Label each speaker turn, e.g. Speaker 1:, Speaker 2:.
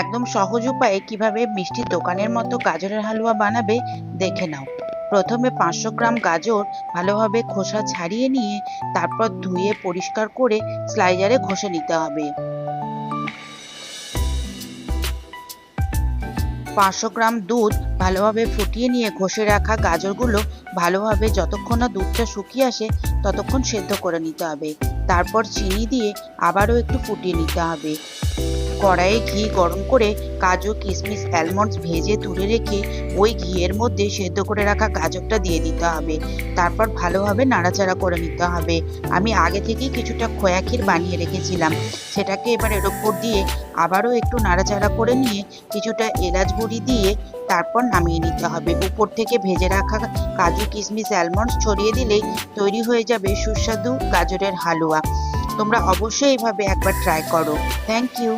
Speaker 1: একদম সহজ উপায়ে কিভাবে মিষ্টির দোকানের মতো গাজরের হালুয়া বানাবে দেখে নাও। প্রথমে 500 গ্রাম গাজর ভালোভাবে খোসা ছাড়িয়ে নিয়ে তারপর ধুয়ে পরিষ্কার করে স্লাইজারে ঘষে নিতে হবে। 500 গ্রাম দুধ ভালোভাবে ফুটিয়ে নিয়ে ঘষে রাখা গাজরগুলো ভালোভাবে যতক্ষণ না দুধটা শুকিয়ে আসে ততক্ষণ সেদ্ধ করে নিতে হবে। তারপর চিনি দিয়ে আবারও একটু ফুটিয়ে নিতে হবে। কড়াইয়ে ঘি গরম করে কাজু, কিশমিশ, অ্যালমন্ডস ভেজে তুলে রেখে ওই ঘিয়ের মধ্যে সেদ্ধ করে রাখা গাজরটা দিয়ে দিতে হবে। তারপর ভালোভাবে নাড়াচাড়া করে নিতে হবে। আমি আগে থেকেই কিছুটা খোয়া ক্ষীর বানিয়ে রেখেছিলাম, সেটাকে এবার এর ওপর দিয়ে আবারও একটু নাড়াচাড়া করে নিয়ে কিছুটা এলাচ গুঁড়ি দিয়ে তারপর নামিয়ে নিতে হবে। উপর থেকে ভেজে রাখা কাজু, কিশমিশ, অ্যালমন্ডস ছড়িয়ে দিলেই তৈরি হয়ে যাবে সুস্বাদু গাজরের হালুয়া। তোমরা অবশ্যই এইভাবে একবার ট্রাই করো। Thank you.